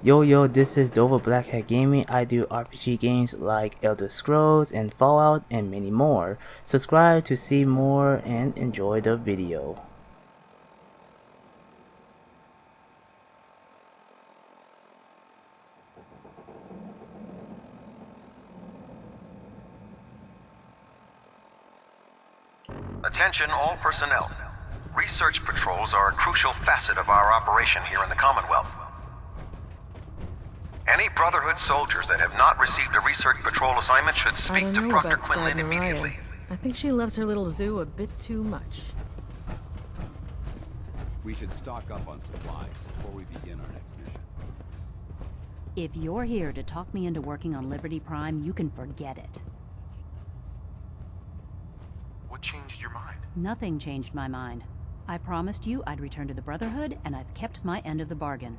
Yo, this is Dova Blackhat Gaming. I do RPG games like Elder Scrolls and Fallout and many more. Subscribe to see more and enjoy the video. Attention all personnel. Research patrols are a crucial facet of our operation here in the Commonwealth. Any Brotherhood soldiers that have not received a research patrol assignment should speak to Proctor Quinlan immediately. I think she loves her little zoo a bit too much. We should stock up on supplies before we begin our next mission. If you're here to talk me into working on Liberty Prime, you can forget it. What changed your mind? Nothing changed my mind. I promised you I'd return to the Brotherhood, and I've kept my end of the bargain.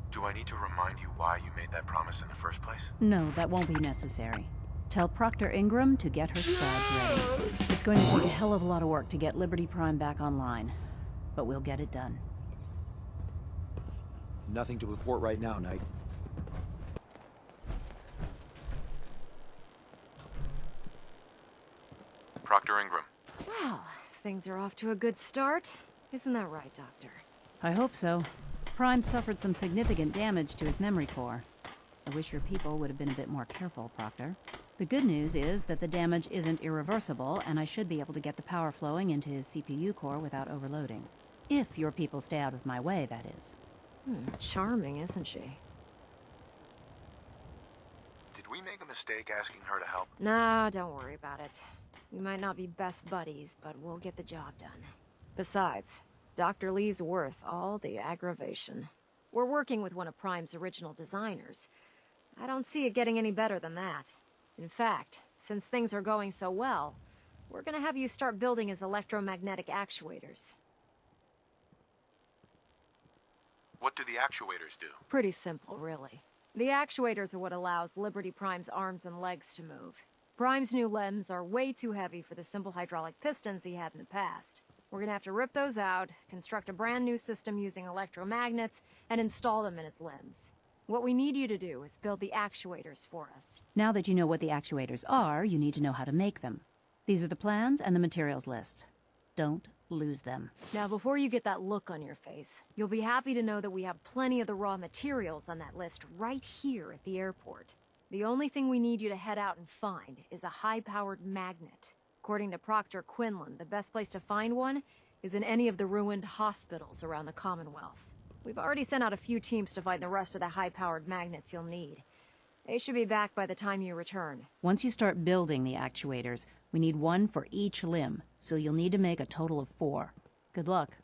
Do I need to remind you why you made that promise in the first place? No, that won't be necessary. Tell Proctor Ingram to get her squads ready. It's going to take a hell of a lot of work to get Liberty Prime back online, but we'll get it done. Nothing to report right now, Knight. Proctor Ingram. Well, things are off to a good start. Isn't that right, Doctor? I hope so. Prime suffered some significant damage to his memory core. I wish your people would have been a bit more careful, Proctor. The good news is that the damage isn't irreversible, and I should be able to get the power flowing into his CPU core without overloading. If your people stay out of my way, that is. Charming, isn't she? Did we make a mistake asking her to help? Nah, don't worry about it. We might not be best buddies, but we'll get the job done. Besides, Dr. Lee's worth all the aggravation. We're working with one of Prime's original designers. I don't see it getting any better than that. In fact, since things are going so well, we're gonna have you start building his electromagnetic actuators. What do the actuators do? Pretty simple, really. The actuators are what allows Liberty Prime's arms and legs to move. Prime's new limbs are way too heavy for the simple hydraulic pistons he had in the past. We're gonna have to rip those out, construct a brand new system using electromagnets, and install them in his limbs. What we need you to do is build the actuators for us. Now that you know what the actuators are, you need to know how to make them. These are the plans and the materials list. Don't lose them. Now, before you get that look on your face, you'll be happy to know that we have plenty of the raw materials on that list right here at the airport. The only thing we need you to head out and find is a high-powered magnet. According to Proctor Quinlan, the best place to find one is in any of the ruined hospitals around the Commonwealth. We've already sent out a few teams to find the rest of the high-powered magnets you'll need. They should be back by the time you return. Once you start building the actuators, we need one for each limb, so you'll need to make a total of 4. Good luck.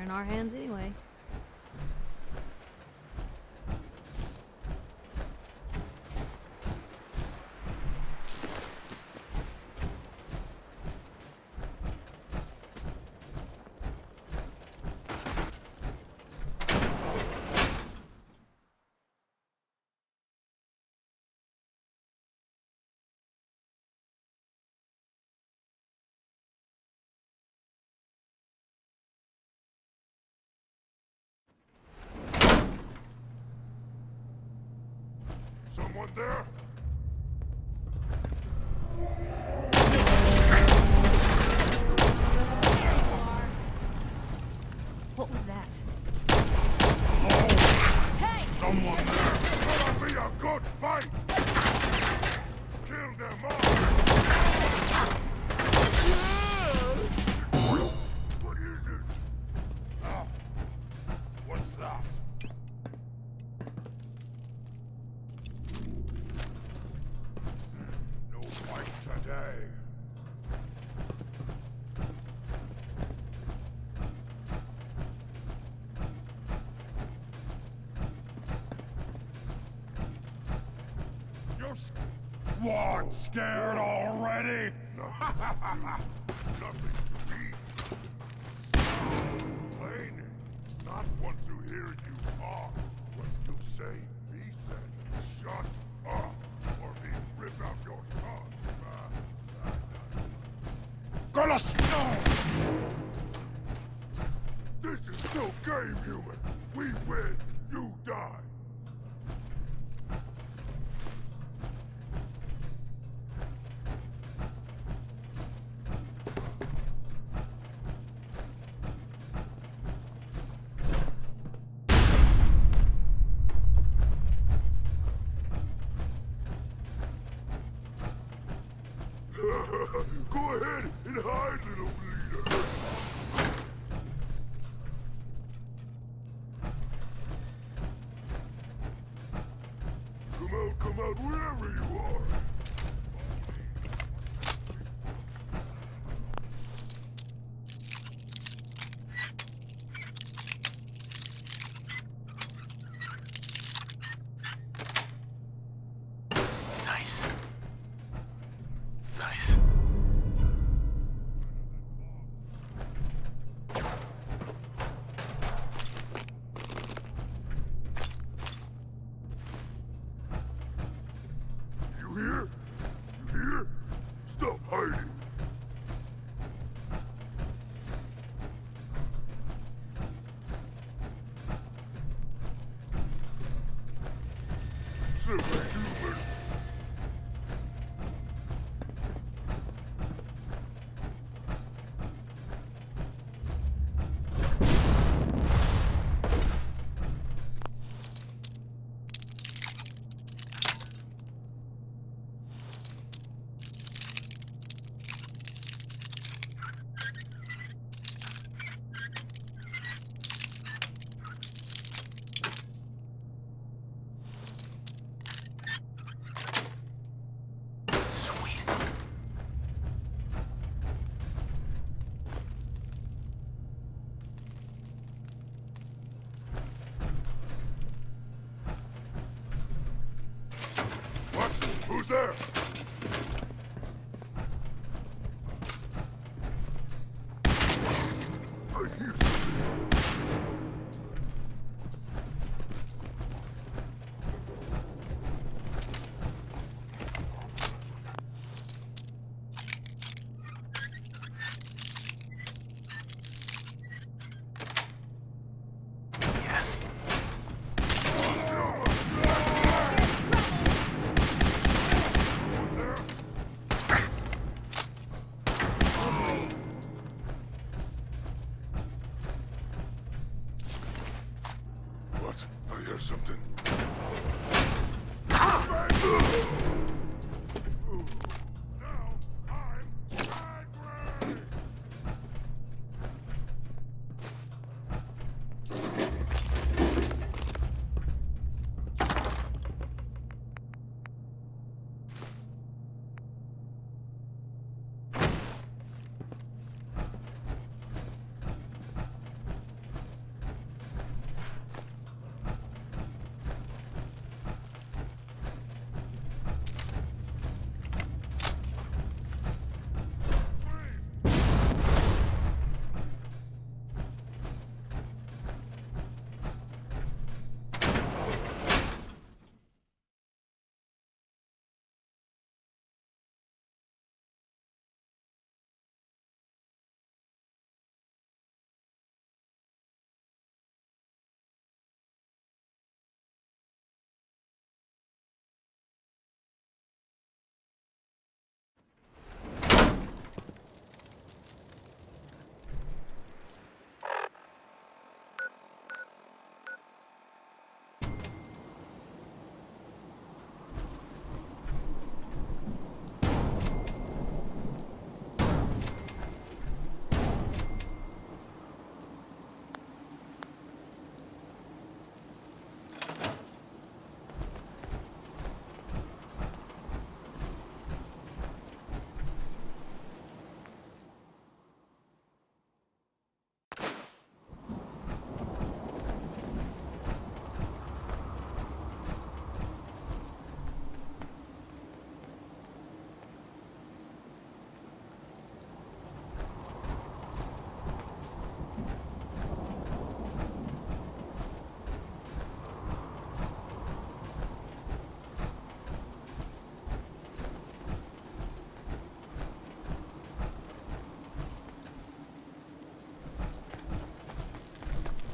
In our hands anyway. Someone there? What was that? Hey! Someone there! Gonna be a good fight! Kill them all! What is it? What, scared already? Nothing to eat. Complaining. Not want to hear you talk. What you say, be said. Shut up, or me rip out your tongue. Gonna stop! This is no game, human. We win, you die. Go ahead and hide, little bleeder. Come out, wherever you are. Nice. Nice. You hear? You hear? Stop hiding. Silly human. Sweet. What? Who's there? I hear Yes. What? I hear something. Now I'm angry!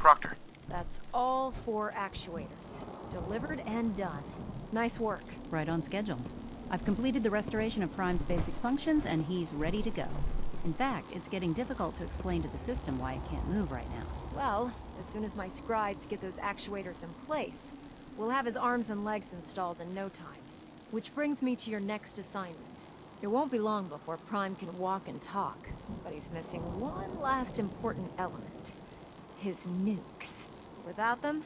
Proctor. That's all 4 actuators. Delivered and done. Nice work. Right on schedule. I've completed the restoration of Prime's basic functions, and he's ready to go. In fact, it's getting difficult to explain to the system why it can't move right now. Well, as soon as my scribes get those actuators in place, we'll have his arms and legs installed in no time. Which brings me to your next assignment. It won't be long before Prime can walk and talk, but he's missing one last important element. His nukes. Without them,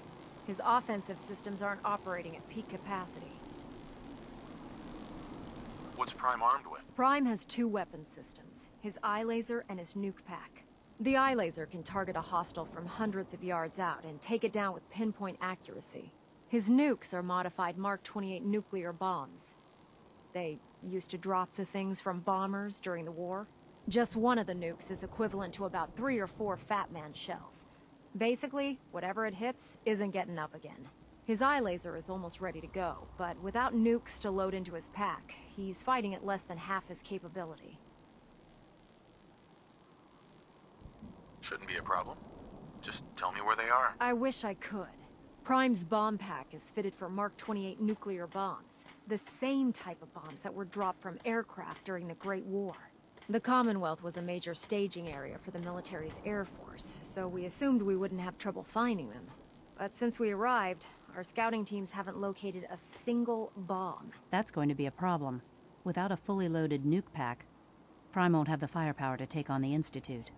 his offensive systems aren't operating at peak capacity. What's Prime armed with? Prime has 2 weapon systems, his eye laser and his nuke pack. The eye laser can target a hostile from hundreds of yards out and take it down with pinpoint accuracy. His nukes are modified Mark 28 nuclear bombs. They used to drop the things from bombers during the war. Just one of the nukes is equivalent to about 3 or 4 Fat Man shells. Basically, whatever it hits isn't getting up again. His eye laser is almost ready to go, but without nukes to load into his pack, he's fighting at less than half his capability. Shouldn't be a problem. Just tell me where they are. I wish I could. Prime's bomb pack is fitted for Mark 28 nuclear bombs, the same type of bombs that were dropped from aircraft during the Great War. The Commonwealth was a major staging area for the military's air force, so we assumed we wouldn't have trouble finding them. But since we arrived, our scouting teams haven't located a single bomb. That's going to be a problem. Without a fully loaded nuke pack, Prime won't have the firepower to take on the Institute.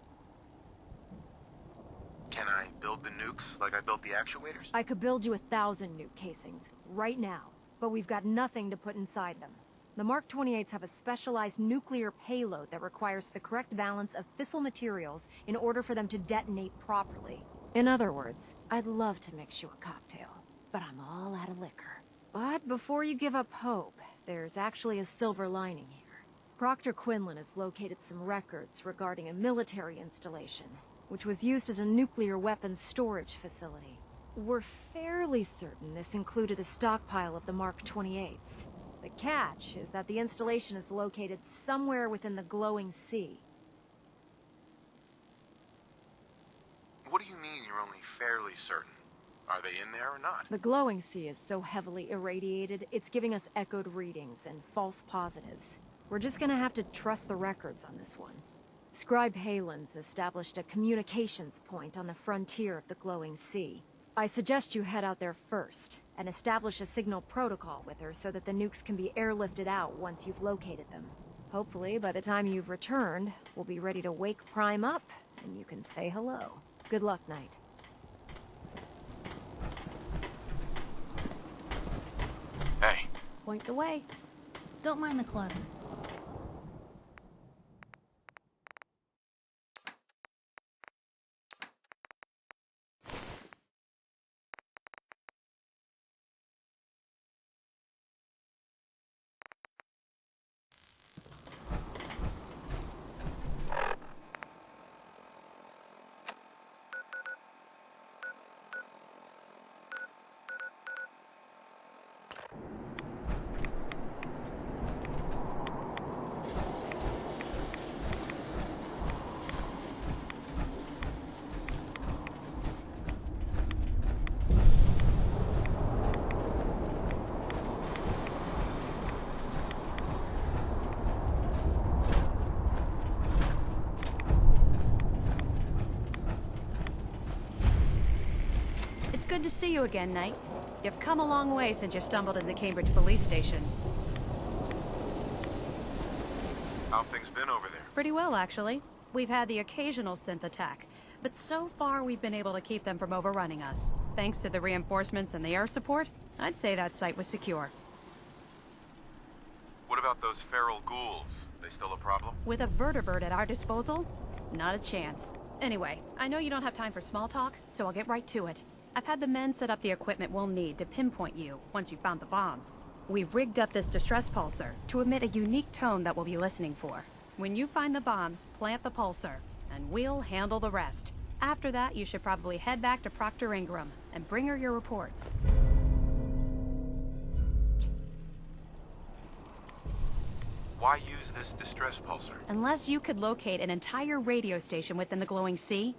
Can I build the nukes like I built the actuators? I could build you 1,000 nuke casings, right now, but we've got nothing to put inside them. The Mark 28s have a specialized nuclear payload that requires the correct balance of fissile materials in order for them to detonate properly. In other words, I'd love to mix you a cocktail, but I'm all out of liquor. But before you give up hope, there's actually a silver lining here. Proctor Quinlan has located some records regarding a military installation, which was used as a nuclear weapons storage facility. We're fairly certain this included a stockpile of the Mark 28s. The catch is that the installation is located somewhere within the glowing sea. What do you mean you're only fairly certain? Are they in there or not? The glowing sea is so heavily irradiated, it's giving us echoed readings and false positives. We're just gonna have to trust the records on this one. Scribe Halen's established a communications point on the frontier of the glowing sea. I suggest you head out there first, and establish a signal protocol with her so that the nukes can be airlifted out once you've located them. Hopefully, by the time you've returned, we'll be ready to wake Prime up, and you can say hello. Good luck, Knight. Hey. Point the way. Don't mind the clutter. Good to see you again, Knight. You've come a long way since you stumbled into the Cambridge police station. How've things been over there? Pretty well, actually. We've had the occasional synth attack, but so far we've been able to keep them from overrunning us. Thanks to the reinforcements and the air support, I'd say that site was secure. What about those feral ghouls? They still a problem? With a vertibird at our disposal? Not a chance. Anyway, I know you don't have time for small talk, so I'll get right to it. I've had the men set up the equipment we'll need to pinpoint you once you've found the bombs. We've rigged up this distress pulsar to emit a unique tone that we'll be listening for. When you find the bombs, plant the pulsar, and we'll handle the rest. After that, you should probably head back to Proctor Ingram and bring her your report. Why use this distress pulsar? Unless you could locate an entire radio station within the glowing sea,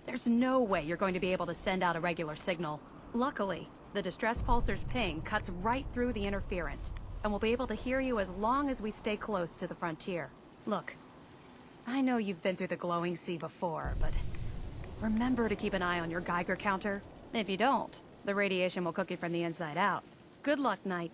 There's no way you're going to be able to send out a regular signal. Luckily, the distress pulsar's ping cuts right through the interference, and we'll be able to hear you as long as we stay close to the frontier. Look, I know you've been through the glowing sea before, but remember to keep an eye on your Geiger counter. If you don't, the radiation will cook you from the inside out. Good luck, Knight.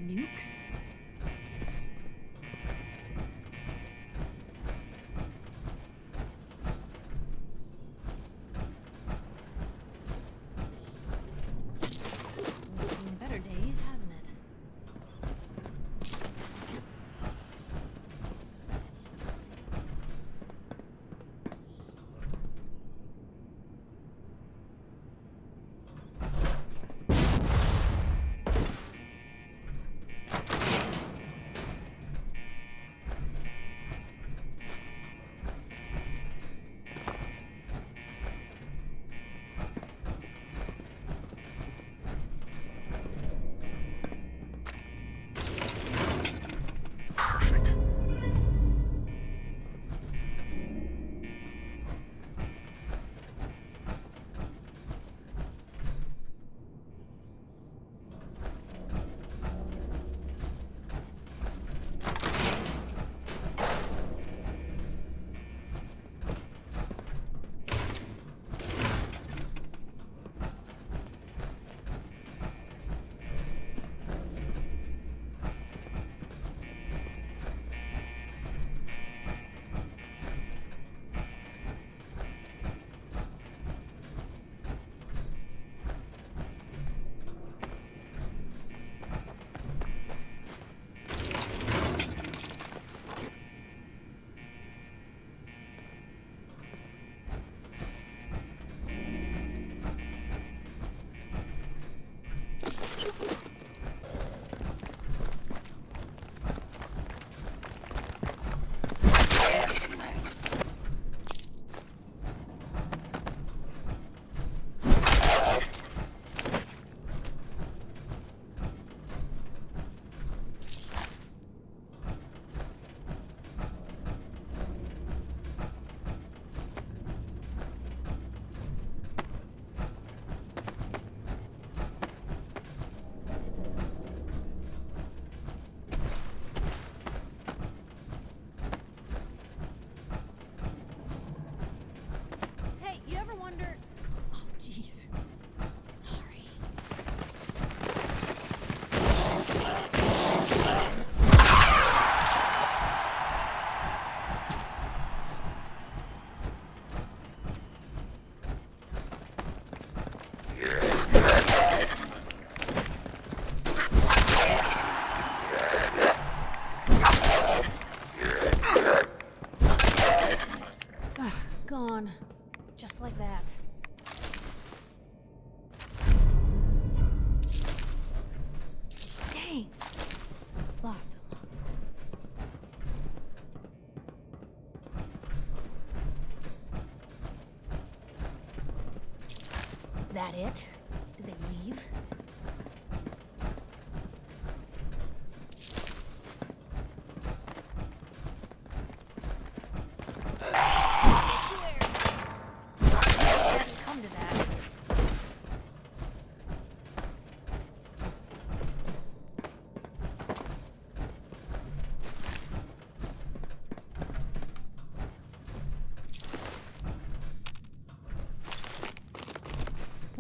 Nukes? Seen better days, hasn't it? Perfect. Hey, you ever wonder... Oh, jeez. Sorry. Gone. Just like that. Dang. Lost him. That it? Did they leave?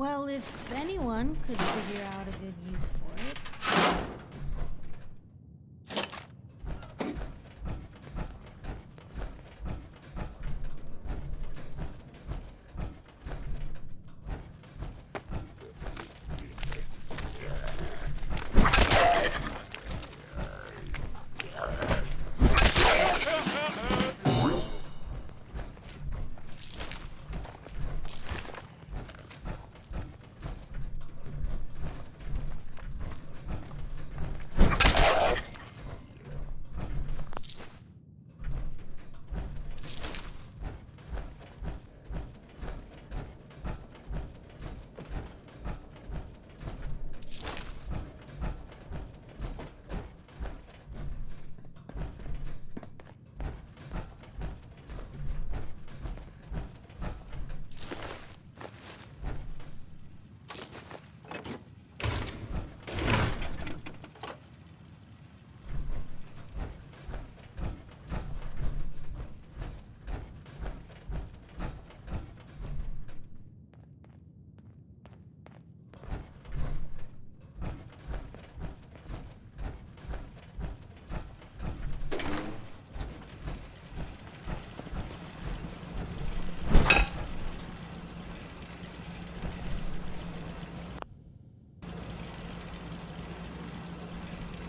Well, if anyone could figure out a good use for it.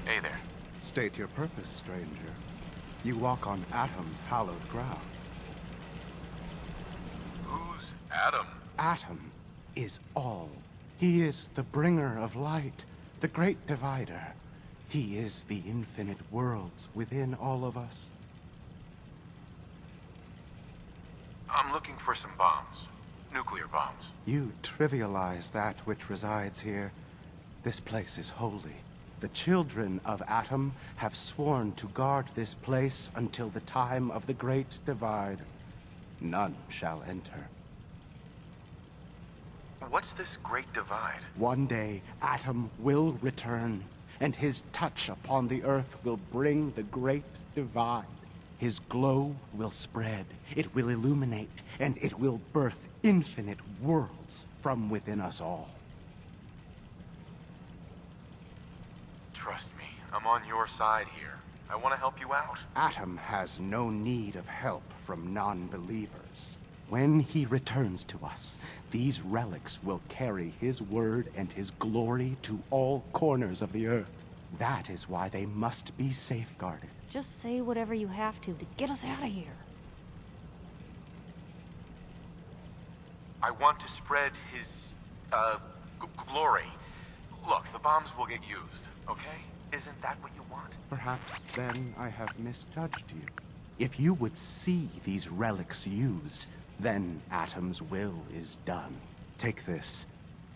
Hey there. State your purpose, stranger. You walk on Atom's hallowed ground. Who's Adam? Atom is all. He is the bringer of light, the great divider. He is the infinite worlds within all of us. I'm looking for some bombs. Nuclear bombs. You trivialize that which resides here. This place is holy. The children of Atom have sworn to guard this place until the time of the Great Divide. None shall enter. What's this Great Divide? One day, Atom will return, and his touch upon the earth will bring the Great Divide. His glow will spread, it will illuminate, and it will birth infinite worlds from within us all. Trust me, I'm on your side here. I want to help you out. Atom has no need of help from non-believers. When he returns to us, these relics will carry his word and his glory to all corners of the earth. That is why they must be safeguarded. Just say whatever you have to get us out of here. I want to spread his, glory. Look, the bombs will get used, okay? Isn't that what you want? Perhaps then I have misjudged you. If you would see these relics used, then Atom's will is done. Take this,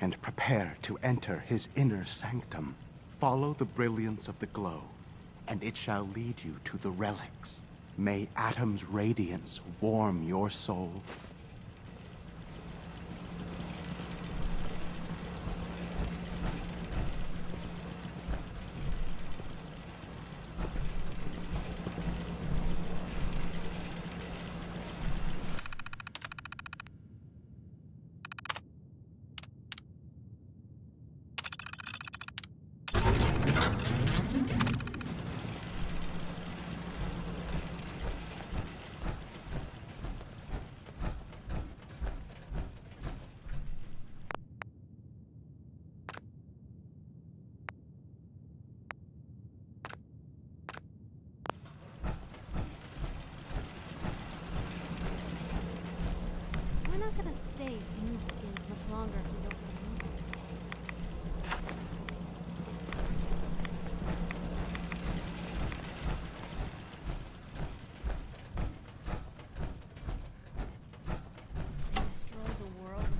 and prepare to enter his inner sanctum. Follow the brilliance of the glow, and it shall lead you to the relics. May Atom's radiance warm your soul. We're not gonna stay smooth skins much longer if we don't remove it. Destroy the world and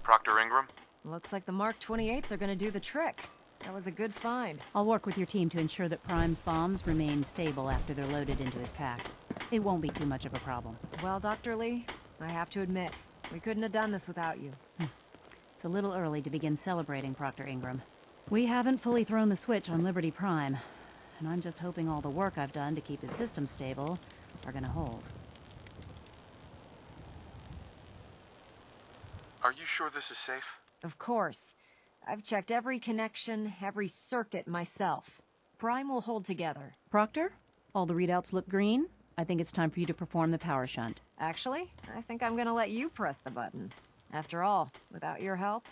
Proctor Ingram? Looks like the Mark 28s are gonna do the trick. That was a good find. I'll work with your team to ensure that Prime's bombs remain stable after they're loaded into his pack. It won't be too much of a problem. Well, Dr. Lee, I have to admit, we couldn't have done this without you. It's a little early to begin celebrating, Proctor Ingram. We haven't fully thrown the switch on Liberty Prime, and I'm just hoping all the work I've done to keep his system stable are gonna hold. Are you sure this is safe? Of course. I've checked every connection, every circuit myself. Prime will hold together. Proctor, all the readouts look green. I think it's time for you to perform the power shunt. Actually, I think I'm gonna let you press the button. After all, without your help,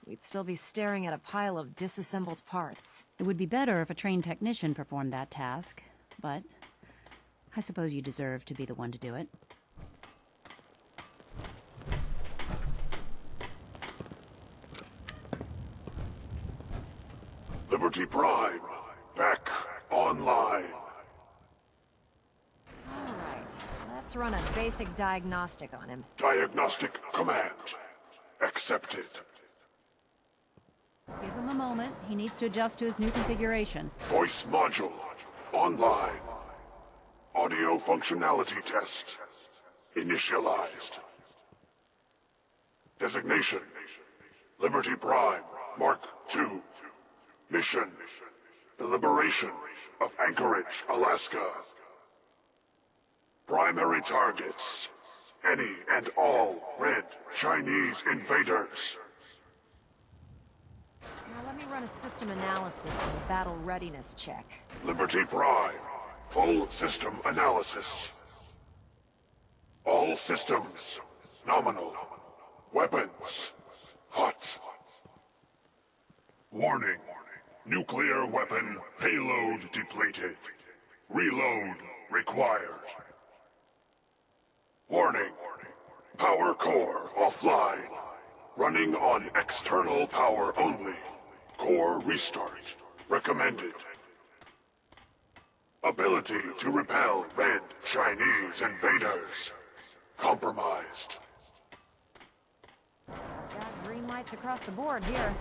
we'd still be staring at a pile of disassembled parts. It would be better if a trained technician performed that task, but I suppose you deserve to be the one to do it. Liberty Prime, back online. Alright, let's run a basic diagnostic on him. Diagnostic command accepted. Give him a moment. He needs to adjust to his new configuration. Voice module online. Audio functionality test initialized. Designation: Liberty Prime Mark II. Mission: the liberation of Anchorage, Alaska. Primary targets: any and all red Chinese invaders. Now let me run a system analysis and a battle readiness check. Liberty Prime, full system analysis. All systems nominal. Weapons hot. Warning. Nuclear weapon payload depleted. Reload required. Warning. Power core offline. Running on external power only. Core restart recommended. Ability to repel red Chinese invaders compromised. Got green lights across the board here.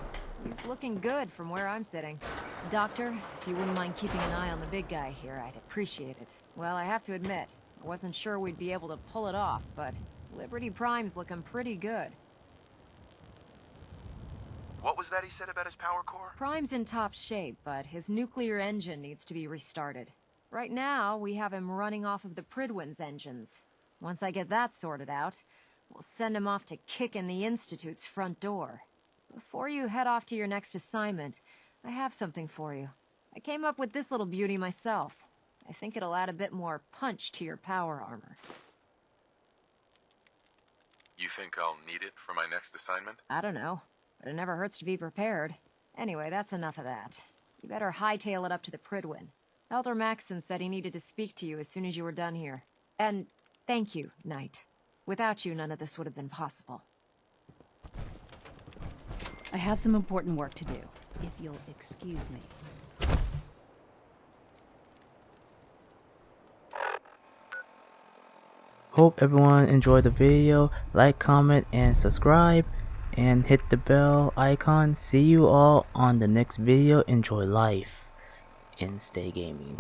He's looking good from where I'm sitting. Doctor, if you wouldn't mind keeping an eye on the big guy here, I'd appreciate it. Well, I have to admit, I wasn't sure we'd be able to pull it off, but Liberty Prime's looking pretty good. What was that he said about his power core? Prime's in top shape, but his nuclear engine needs to be restarted. Right now, we have him running off of the Pridwin's engines. Once I get that sorted out, we'll send him off to kick in the Institute's front door. Before you head off to your next assignment, I have something for you. I came up with this little beauty myself. I think it'll add a bit more punch to your power armor. You think I'll need it for my next assignment? I don't know, but it never hurts to be prepared. Anyway, that's enough of that. You better hightail it up to the Pridwin. Elder Maxson said he needed to speak to you as soon as you were done here. And thank you, Knight. Without you, none of this would have been possible. I have some important work to do, if you'll excuse me. Hope everyone enjoyed the video. Like, comment, and subscribe. And hit the bell icon. See you all on the next video. Enjoy life and stay gaming.